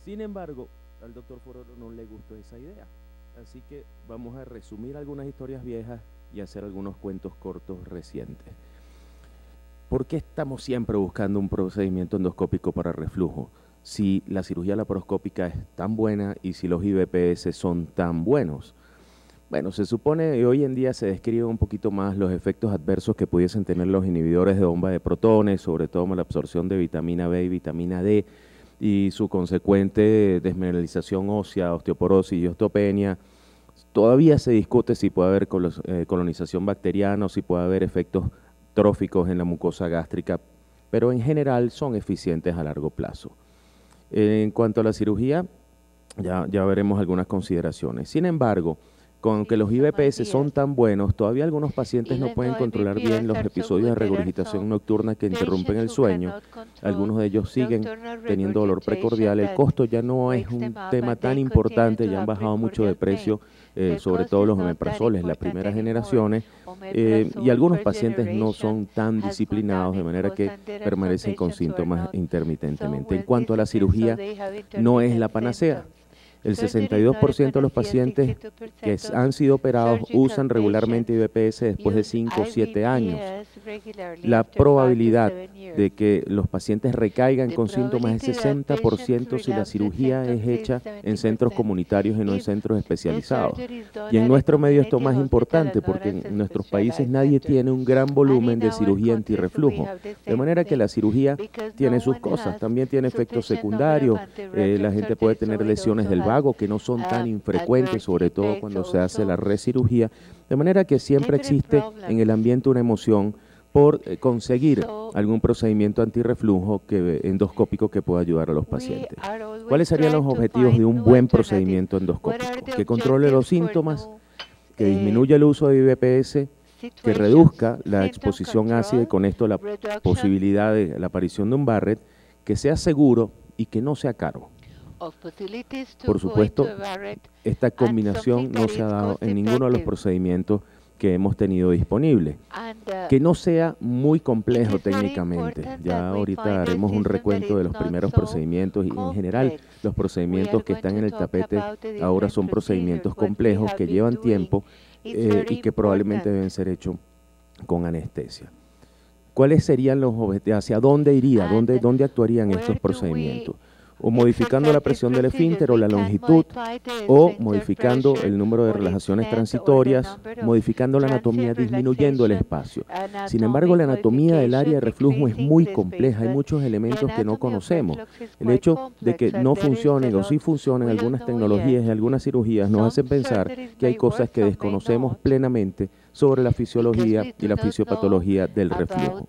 Sin embargo, al doctor Forero no le gustó esa idea. Así que vamos a resumir algunas historias viejas y hacer algunos cuentos cortos recientes. ¿Por qué estamos siempre buscando un procedimiento endoscópico para reflujo? Si la cirugía laparoscópica es tan buena y si los IVPS son tan buenos. Bueno, se supone que hoy en día se describen un poquito más los efectos adversos que pudiesen tener los inhibidores de bomba de protones, sobre todo la absorción de vitamina B y vitamina D y su consecuente desmineralización ósea, osteoporosis y osteopenia. Todavía se discute si puede haber colonización bacteriana o si puede haber efectos tróficos en la mucosa gástrica, pero en general son eficientes a largo plazo. En cuanto a la cirugía, ya veremos algunas consideraciones. Sin embargo, con que los IVPS son tan buenos, todavía algunos pacientes no pueden controlar bien los episodios de regurgitación nocturna que interrumpen el sueño. Algunos de ellos siguen teniendo dolor precordial. El costo ya no es un tema tan importante, ya han bajado mucho de precio, sobre todo los omeprazoles, las primeras generaciones, y algunos pacientes no son tan disciplinados, de manera que permanecen con síntomas intermitentemente. En cuanto a la cirugía, no es la panacea. El 62% de los pacientes que han sido operados usan regularmente IVPS después de 5 o 7 años. La probabilidad de que los pacientes recaigan con síntomas es 60% si la cirugía es hecha en centros comunitarios y no en centros especializados. Y en nuestro medio esto es más importante porque en nuestros países nadie tiene un gran volumen de cirugía antirreflujo. De manera que la cirugía tiene sus cosas, también tiene efectos secundarios, la gente puede tener lesiones del vago que no son tan infrecuentes, sobre todo cuando se hace la recirugía, de manera que siempre existe en el ambiente una emoción por conseguir algún procedimiento antirreflujo endoscópico que pueda ayudar a los pacientes. ¿Cuáles serían los objetivos de un buen procedimiento endoscópico? Que controle los síntomas, que disminuya el uso de IVPS, que reduzca la exposición ácida y con esto la posibilidad de la aparición de un Barrett, que sea seguro y que no sea caro. Por supuesto, esta combinación no se ha dado en ninguno de los procedimientos que hemos tenido disponibles. Que no sea muy complejo técnicamente. Ya ahorita haremos un recuento de los primeros procedimientos y en general los procedimientos que están en el tapete ahora son procedimientos complejos que llevan tiempo y que probablemente deben ser hechos con anestesia. ¿Cuáles serían los objetivos? ¿Hacia dónde iría? ¿Dónde actuarían estos procedimientos? O modificando la presión del esfínter o la longitud, o modificando el número de relajaciones transitorias, modificando la anatomía, disminuyendo el espacio. Sin embargo, la anatomía del área de reflujo es muy compleja, hay muchos elementos que no conocemos. El hecho de que no funcionen o sí funcionen algunas tecnologías y algunas cirugías nos hacen pensar que hay cosas que desconocemos plenamente sobre la fisiología y la fisiopatología del reflujo.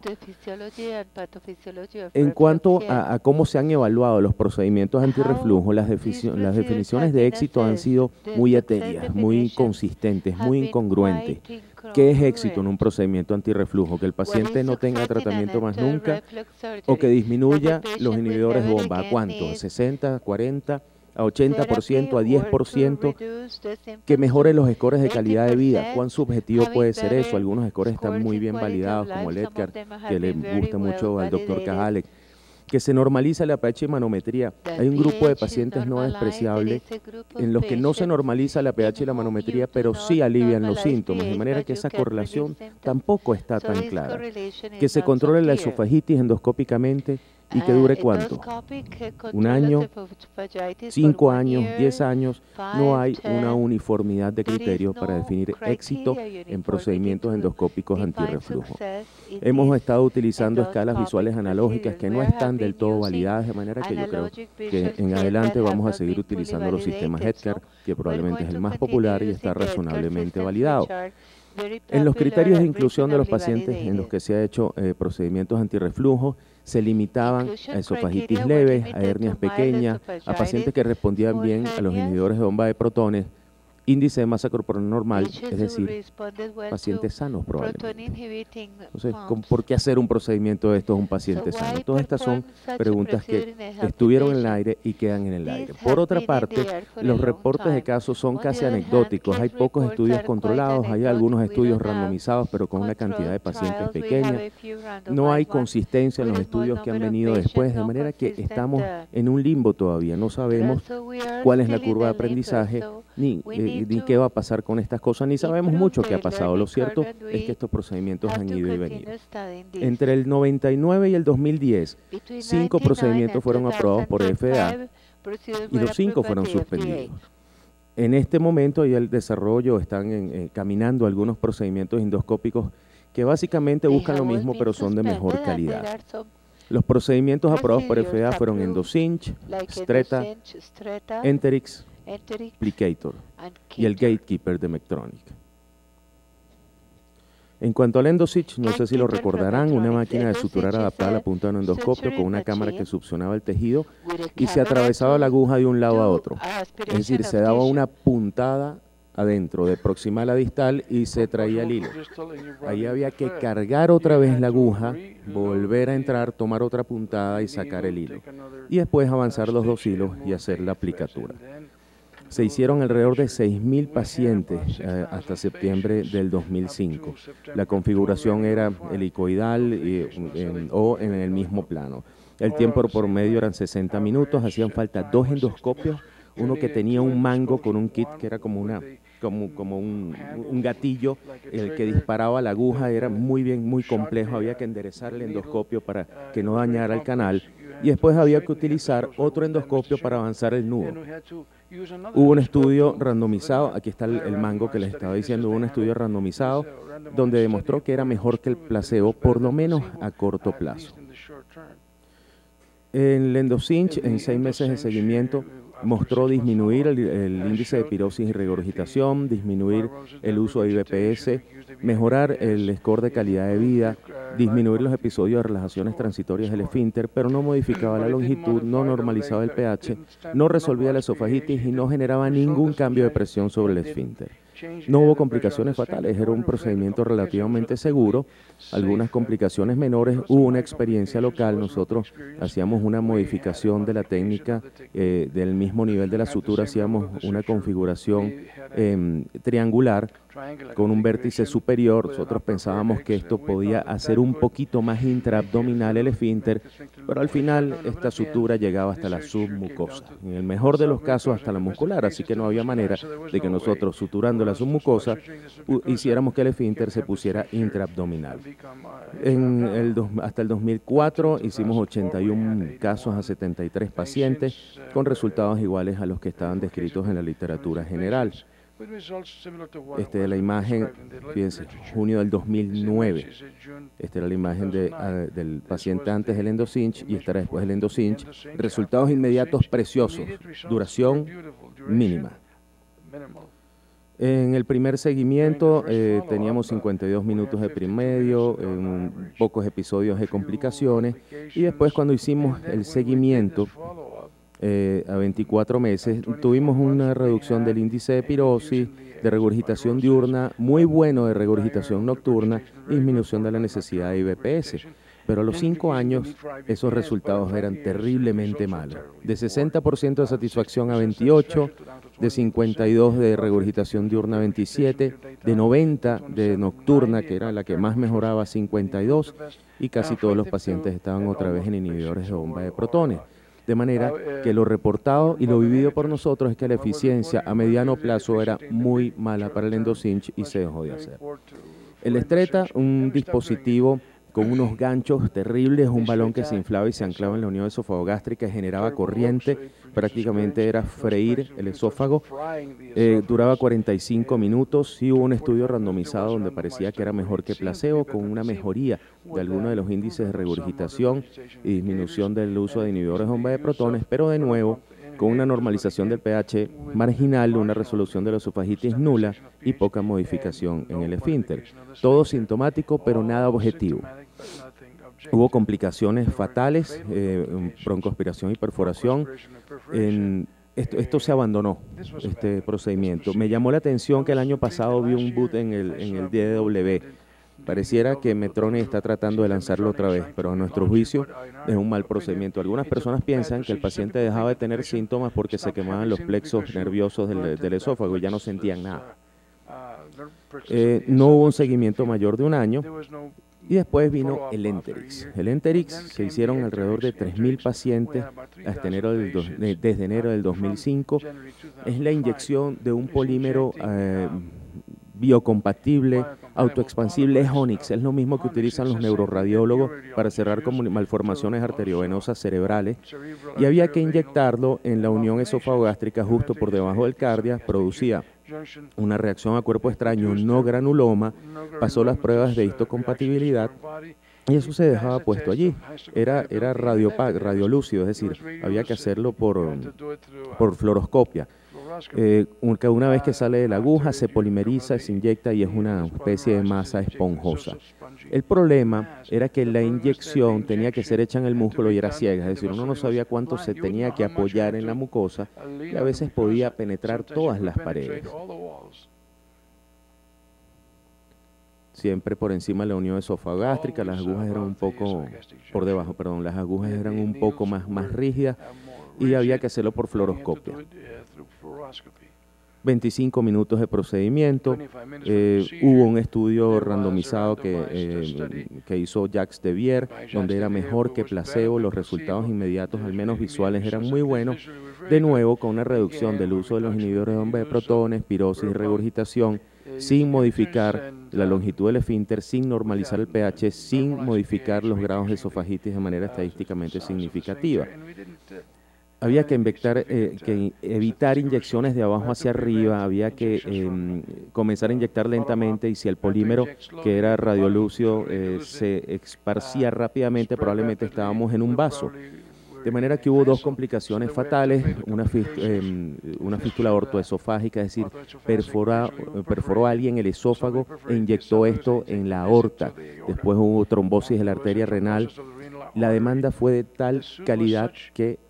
En cuanto a cómo se han evaluado los procedimientos antirreflujo, las definiciones de éxito han sido muy etéreas, muy consistentes, muy incongruentes. ¿Qué es éxito en un procedimiento antirreflujo? ¿Que el paciente no tenga tratamiento más nunca o que disminuya los inhibidores de bomba? ¿A cuánto? ¿A 60, 40? ¿A 80%, a 10%, que mejore los scores de calidad de vida? ¿Cuán subjetivo puede ser eso? Algunos scores están muy bien validados, como el EDGAR, que le gusta mucho al doctor Kajalek. Que se normaliza la pH y manometría. Hay un grupo de pacientes no despreciable en los que no se normaliza la pH y la manometría, pero sí alivian los síntomas, de manera que esa correlación tampoco está tan clara. Que se controle la esofagitis endoscópicamente y que dure ¿cuánto? ¿Un año? ¿5 años? ¿10 años? No hay una uniformidad de criterios para definir éxito en procedimientos endoscópicos antirreflujo. Hemos estado utilizando escalas visuales analógicas que no están del todo validadas, de manera que yo creo que en adelante vamos a seguir utilizando los sistemas EDGAR, que probablemente es el más popular y está razonablemente validado. En los criterios de inclusión de los pacientes en los que se ha hecho procedimientos antirreflujo, se limitaban a esofagitis leves, a hernias pequeñas, a pacientes que respondían bien a los inhibidores de bomba de protones, índice de masa corporal normal, es decir, pacientes sanos probablemente. Entonces, ¿por qué hacer un procedimiento de estos a un paciente sano? Todas estas son preguntas que estuvieron en el aire y quedan en el aire. Por otra parte, los reportes de casos son casi anecdóticos. Hay pocos estudios controlados, hay algunos estudios randomizados, pero con una cantidad de pacientes pequeña. No hay consistencia en los estudios que han venido después, de manera que estamos en un limbo todavía. No sabemos cuál es la curva de aprendizaje, ni qué va a pasar con estas cosas, ni sabemos mucho qué ha pasado. Lo cierto es que estos procedimientos han ido y venido. Entre el 99 y el 2010, 5 procedimientos fueron aprobados por FDA y los 5 fueron suspendidos. En este momento ya el desarrollo, están caminando algunos procedimientos endoscópicos que básicamente buscan lo mismo, pero son de mejor calidad. Los procedimientos aprobados por FDA fueron EndoCinch, Stretta, Enterix, Plicator y el Gatekeeper de Medtronic. En cuanto al EndoCinch, no sé si lo recordarán, una máquina de suturar adaptada a la punta de un endoscopio con una cámara que succionaba el tejido y se atravesaba la aguja de un lado a otro. Es decir, se daba una puntada adentro, de proximal a distal, y se traía el hilo. Ahí había que cargar otra vez la aguja, volver a entrar, tomar otra puntada y sacar el hilo. Y después avanzar los 2 hilos y hacer la aplicatura. Se hicieron alrededor de 6.000 pacientes hasta septiembre del 2005. La configuración era helicoidal o en el mismo plano. El tiempo por medio eran 60 minutos, hacían falta 2 endoscopios, uno que tenía un mango con un kit que era como un gatillo, el que disparaba la aguja, era muy complejo, había que enderezar el endoscopio para que no dañara el canal, y después había que utilizar otro endoscopio para avanzar el nudo. Hubo un estudio randomizado, aquí está el mango que les estaba diciendo, hubo un estudio randomizado donde demostró que era mejor que el placebo, por lo menos a corto plazo. El EndoCinch, en 6 meses de seguimiento, mostró disminuir el índice de pirosis y regurgitación, disminuir el uso de IBPS, mejorar el score de calidad de vida, disminuir los episodios de relajaciones transitorias del esfínter, pero no modificaba la longitud, no normalizaba el pH, no resolvía la esofagitis y no generaba ningún cambio de presión sobre el esfínter. No hubo complicaciones fatales, era un procedimiento relativamente seguro, algunas complicaciones menores, hubo una experiencia local, nosotros hacíamos una modificación de la técnica del mismo nivel de la sutura, hacíamos una configuración triangular con un vértice superior. Nosotros pensábamos que esto podía hacer un poquito más intraabdominal el esfínter, pero al final esta sutura llegaba hasta la submucosa, en el mejor de los casos hasta la muscular, así que no había manera de que nosotros, suturando la submucosa, hiciéramos que el esfínter se pusiera intraabdominal. Hasta el 2004 hicimos 81 casos a 73 pacientes con resultados iguales a los que estaban descritos en la literatura general. Esta es la imagen, fíjense, junio del 2009. Esta era la imagen del paciente antes del EndoCinch y esta era después del EndoCinch. Resultados inmediatos preciosos, duración mínima. En el primer seguimiento teníamos 52 minutos de promedio, pocos episodios de complicaciones, y después cuando hicimos el seguimiento a 24 meses, tuvimos una reducción del índice de pirosis, de regurgitación diurna, muy bueno de regurgitación nocturna, disminución de la necesidad de IBPS. Pero a los 5 años esos resultados eran terriblemente malos. De 60% de satisfacción a 28%, de 52% de regurgitación diurna a 27%, de 90% de nocturna, que era la que más mejoraba, a 52%, y casi todos los pacientes estaban otra vez en inhibidores de bomba de protones. De manera que lo reportado y lo vivido por nosotros es que la eficiencia a mediano plazo era muy mala para el EndoCinch y se dejó de hacer. El Stretta, un dispositivo con unos ganchos terribles, un balón que se inflaba y se anclaba en la unión esofagogástrica, generaba corriente, prácticamente era freír el esófago, duraba 45 minutos, sí hubo un estudio randomizado donde parecía que era mejor que placebo, con una mejoría de algunos de los índices de regurgitación y disminución del uso de inhibidores de bomba de protones, pero de nuevo, con una normalización del pH marginal, una resolución de la esofagitis nula y poca modificación en el esfínter. Todo sintomático, pero nada objetivo. Hubo complicaciones fatales, broncoaspiración y perforación. esto se abandonó, este procedimiento. Me llamó la atención que el año pasado vi un boot en el DW. Pareciera que Medtronic está tratando de lanzarlo otra vez, pero a nuestro juicio es un mal procedimiento. Algunas personas piensan que el paciente dejaba de tener síntomas porque se quemaban los plexos nerviosos del esófago y ya no sentían nada. No hubo un seguimiento mayor de un año. Y después vino el Enterix. El Enterix se hicieron alrededor de 3.000 pacientes desde enero del 2005. Es la inyección de un polímero biocompatible, autoexpansible, es Onyx. Es lo mismo que utilizan los neuroradiólogos para cerrar malformaciones arteriovenosas cerebrales. Y había que inyectarlo en la unión esofagogástrica justo por debajo del cardia. Producía una reacción a cuerpo extraño, no granuloma, pasó las pruebas de histocompatibilidad y eso se dejaba puesto allí. Era radiolúcido, es decir, había que hacerlo por fluoroscopia. Una vez que sale de la aguja se polimeriza, se inyecta y es una especie de masa esponjosa. El problema era que la inyección tenía que ser hecha en el músculo y era ciega, es decir, uno no sabía cuánto se tenía que apoyar en la mucosa y a veces podía penetrar todas las paredes. Siempre por encima de la unión esofagástrica, las agujas eran un poco, por debajo, perdón, las agujas eran un poco más rígidas y había que hacerlo por fluoroscopia. 25 minutos de procedimiento. Hubo un estudio randomizado que hizo Jacques de Vier, donde era mejor que placebo. Los resultados inmediatos, al menos visuales, eran muy buenos. De nuevo, con una reducción del uso de los inhibidores de bomba de protones, pirosis y regurgitación, sin modificar la longitud del esfínter, sin normalizar el pH, sin modificar los grados de esofagitis de manera estadísticamente significativa. Había que evitar inyecciones de abajo hacia arriba, había que comenzar a inyectar lentamente y si el polímero, que era radiolúcido, se esparcía rápidamente, probablemente estábamos en un vaso. De manera que hubo dos complicaciones fatales, una fístula ortoesofágica, es decir, perforó a alguien el esófago e inyectó esto en la aorta. Después hubo trombosis de la arteria renal. La demanda fue de tal calidad que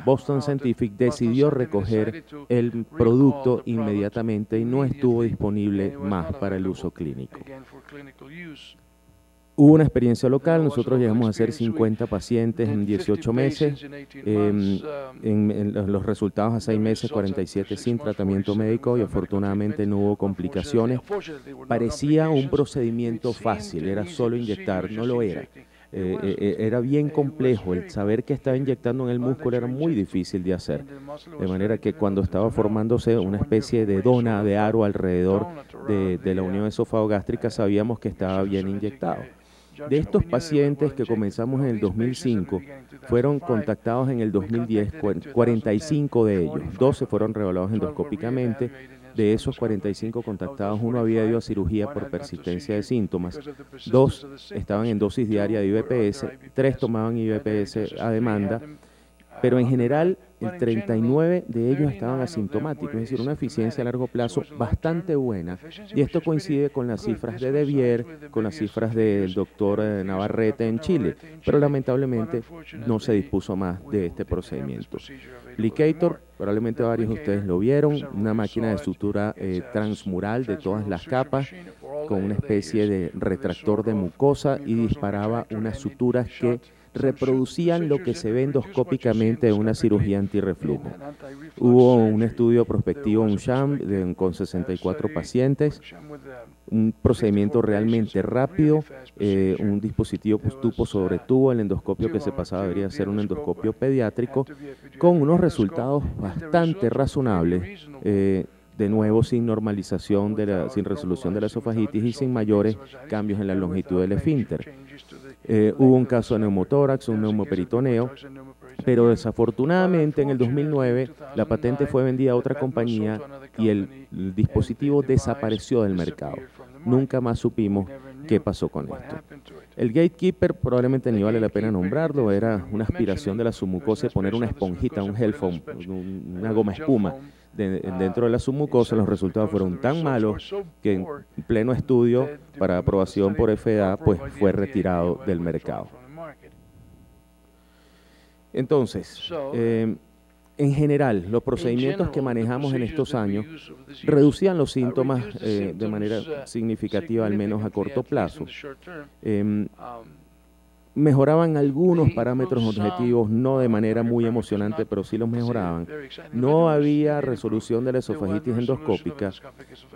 Boston Scientific decidió recoger el producto inmediatamente y no estuvo disponible más para el uso clínico. Hubo una experiencia local, nosotros llegamos a hacer 50 pacientes en 18 meses, los resultados a 6 meses, 47 sin tratamiento médico y afortunadamente no hubo complicaciones. Parecía un procedimiento fácil, era solo inyectar, no lo era. Era bien complejo, el saber que estaba inyectando en el músculo era muy difícil de hacer, de manera que cuando estaba formándose una especie de dona, de aro alrededor de la unión esofagogástrica, sabíamos que estaba bien inyectado. De estos pacientes que comenzamos en el 2005, fueron contactados en el 2010, 45 de ellos, 12 fueron reevaluados endoscópicamente. De esos 45 contactados, uno había ido a cirugía por persistencia de síntomas, 2 estaban en dosis diaria de IVPS, 3 tomaban IVPS a demanda, pero en general el 39 de ellos estaban asintomáticos, es decir, una eficiencia a largo plazo bastante buena. Y esto coincide con las cifras de De Vier, con las cifras del doctor Navarrete en Chile, pero lamentablemente no se dispuso más de este procedimiento. Plicator, probablemente varios de ustedes lo vieron, una máquina de sutura transmural de todas las capas, con una especie de retractor de mucosa y disparaba unas suturas que reproducían lo que se ve endoscópicamente en una cirugía antirreflujo. Hubo un estudio prospectivo, un sham, con 64 pacientes, un procedimiento realmente rápido, un dispositivo tubo sobre tubo, el endoscopio que se pasaba debería ser un endoscopio pediátrico, con unos resultados bastante razonables, de nuevo sin normalización, sin resolución de la esofagitis y sin mayores cambios en la longitud del esfínter. Hubo un caso de neumotórax, un neumoperitoneo, pero desafortunadamente en el 2009 la patente fue vendida a otra compañía y el dispositivo desapareció del mercado. Nunca más supimos qué pasó con esto. El gatekeeper probablemente ni vale la pena nombrarlo, era una aspiración de la submucosa, poner una esponjita, un gel foam, una goma espuma dentro de la submucosa. Los resultados fueron tan malos que en pleno estudio para aprobación por FDA pues fue retirado del mercado. Entonces, En general, los procedimientos que manejamos en estos años reducían los síntomas de manera significativa, al menos a corto plazo. Mejoraban algunos parámetros objetivos, no de manera muy emocionante, pero sí los mejoraban. No había resolución de la esofagitis endoscópica.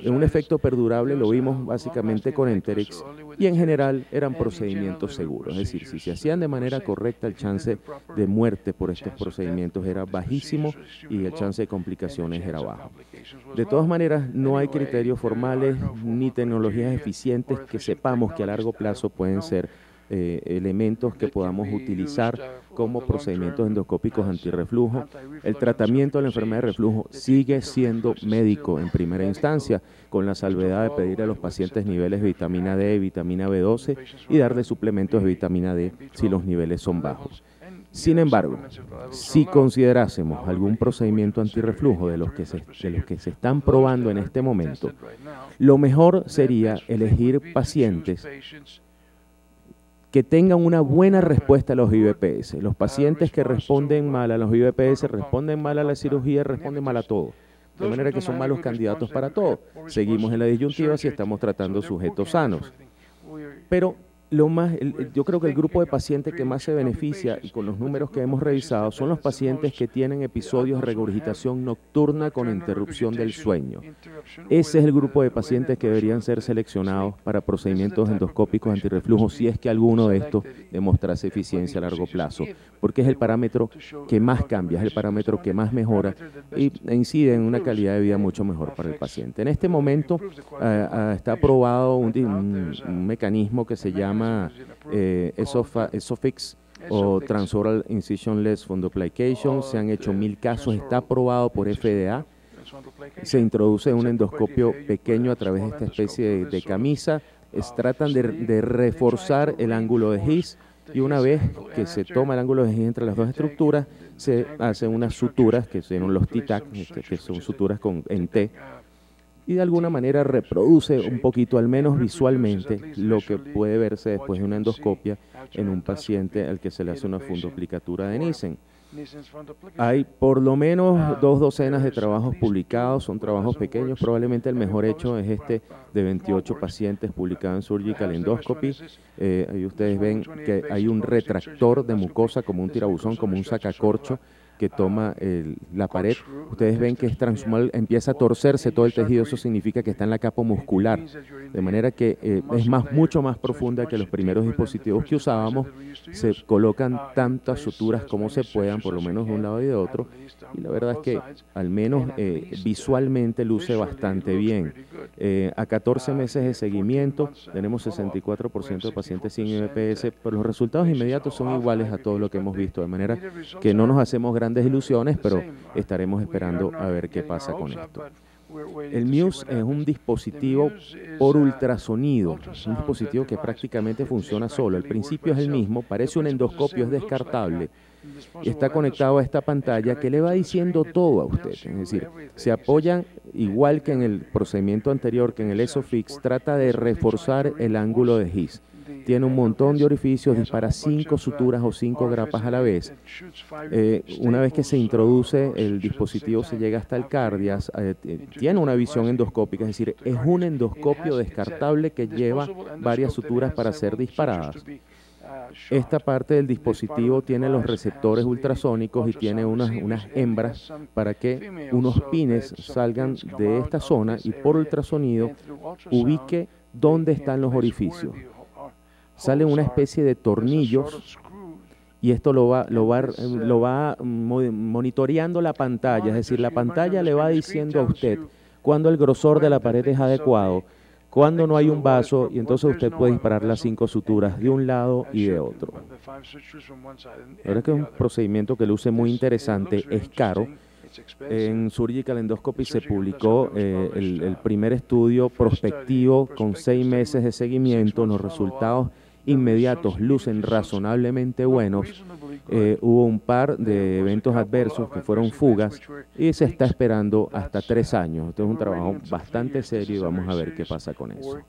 Un efecto perdurable lo vimos básicamente con Enterix y en general eran procedimientos seguros. Es decir, si se hacían de manera correcta, el chance de muerte por estos procedimientos era bajísimo y el chance de complicaciones era bajo. De todas maneras, no hay criterios formales ni tecnologías eficientes que sepamos que a largo plazo pueden ser elementos que podamos utilizar como procedimientos endoscópicos antirreflujo. El tratamiento de la enfermedad de reflujo sigue siendo médico en primera instancia, con la salvedad de pedir a los pacientes niveles de vitamina D, vitamina B12 y darle suplementos de vitamina D si los niveles son bajos. Sin embargo, si considerásemos algún procedimiento antirreflujo de los que se están probando en este momento, lo mejor sería elegir pacientes que tengan una buena respuesta a los IVPS. Los pacientes que responden mal a los IVPS, responden mal a la cirugía, responden mal a todo. De manera que son malos candidatos para todo. Seguimos en la disyuntiva si estamos tratando sujetos sanos. Pero yo creo que el grupo de pacientes que más se beneficia, y con los números que hemos revisado, son los pacientes que tienen episodios de regurgitación nocturna con interrupción del sueño. Ese es el grupo de pacientes que deberían ser seleccionados para procedimientos endoscópicos antirreflujo si es que alguno de estos demostrase eficiencia a largo plazo, porque es el parámetro que más cambia, es el parámetro que más mejora y incide en una calidad de vida mucho mejor para el paciente. En este momento está aprobado un mecanismo que se llama Esofix o Transoral Incisionless Fundoplication. Se han hecho 1000 casos, está aprobado por FDA. Se introduce un endoscopio pequeño a través de esta especie de camisa. Tratan de reforzar el ángulo de His y una vez que se toma el ángulo de His entre las dos estructuras, se hacen unas suturas que son los T-TAC, que son suturas en T, y de alguna manera reproduce un poquito, al menos visualmente, lo que puede verse después de una endoscopia en un paciente al que se le hace una fundoplicatura de Nissen. Hay por lo menos 2 docenas de trabajos publicados, son trabajos pequeños, probablemente el mejor hecho es este de 28 pacientes publicado en Surgical Endoscopy. Ahí ustedes ven que hay un retractor de mucosa como un tirabuzón, como un sacacorcho, que toma la pared. Ustedes ven que es transhumal, empieza a torcerse todo el tejido, eso significa que está en la capa muscular, de manera que es mucho más profunda que los primeros dispositivos que usábamos. Se colocan tantas suturas como se puedan, por lo menos de un lado y de otro, y la verdad es que al menos visualmente luce bastante bien. A 14 meses de seguimiento tenemos 64% de pacientes sin IVPS, pero los resultados inmediatos son iguales a todo lo que hemos visto, de manera que no nos hacemos grandes ilusiones, pero estaremos esperando a ver qué pasa con esto. El Muse es un dispositivo por ultrasonido, un dispositivo que prácticamente funciona solo. El principio es el mismo, parece un endoscopio, es descartable. Está conectado a esta pantalla que le va diciendo todo a usted. Es decir, se apoyan, igual que en el procedimiento anterior, que en el Esofix, trata de reforzar el ángulo de His. Tiene un montón de orificios, dispara 5 suturas o 5 grapas a la vez. Una vez que se introduce, el dispositivo se llega hasta el cardias, tiene una visión endoscópica, es decir, es un endoscopio descartable que lleva varias suturas para ser disparadas. Esta parte del dispositivo tiene los receptores ultrasónicos y tiene unas hembras para que unos pines salgan de esta zona y por ultrasonido ubique dónde están los orificios. Sale una especie de tornillos y esto lo va monitoreando la pantalla, es decir, la pantalla le va diciendo a usted cuando el grosor de la pared es adecuado, cuando no hay un vaso, y entonces usted puede disparar las 5 suturas de un lado y de otro. La verdad que es un procedimiento que luce muy interesante, es caro. En Surgical Endoscopy se publicó el primer estudio prospectivo con 6 meses de seguimiento. Los resultados inmediatos lucen razonablemente buenos. Hubo un par de eventos adversos que fueron fugas y se está esperando hasta 3 años. Esto es un trabajo bastante serio y vamos a ver qué pasa con eso.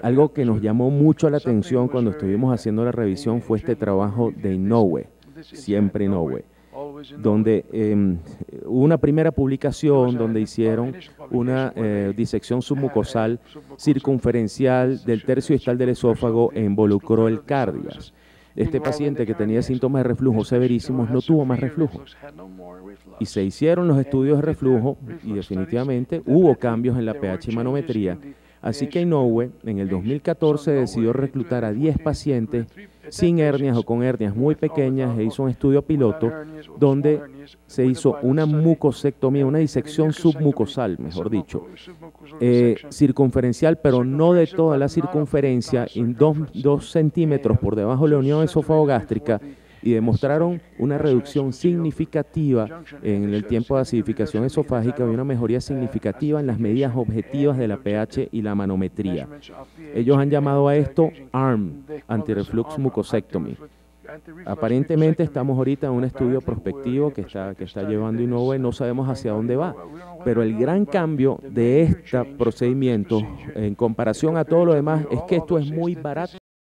Algo que nos llamó mucho la atención cuando estuvimos haciendo la revisión fue este trabajo de Inoue, siempre Inoue. donde hubo una primera publicación donde hicieron una disección submucosal circunferencial del tercio distal del esófago e involucró el cardias. Este paciente que tenía síntomas de reflujo severísimos no tuvo más reflujo. Y se hicieron los estudios de reflujo y definitivamente hubo cambios en la pH manometría. Así que Inoue en el 2014 decidió reclutar a 10 pacientes sin hernias o con hernias muy pequeñas e hizo un estudio piloto donde se hizo una mucosectomía, una disección submucosal, mejor dicho, circunferencial, pero no de toda la circunferencia, en 2 centímetros por debajo de la unión esófago-gástrica, y demostraron una reducción significativa en el tiempo de acidificación esofágica y una mejoría significativa en las medidas objetivas de la pH y la manometría. Ellos han llamado a esto ARM, Anti-Reflux Mucosectomy. Aparentemente estamos ahorita en un estudio prospectivo que está llevando Inoue, no sabemos hacia dónde va, pero el gran cambio de este procedimiento en comparación a todo lo demás es que esto es muy barato.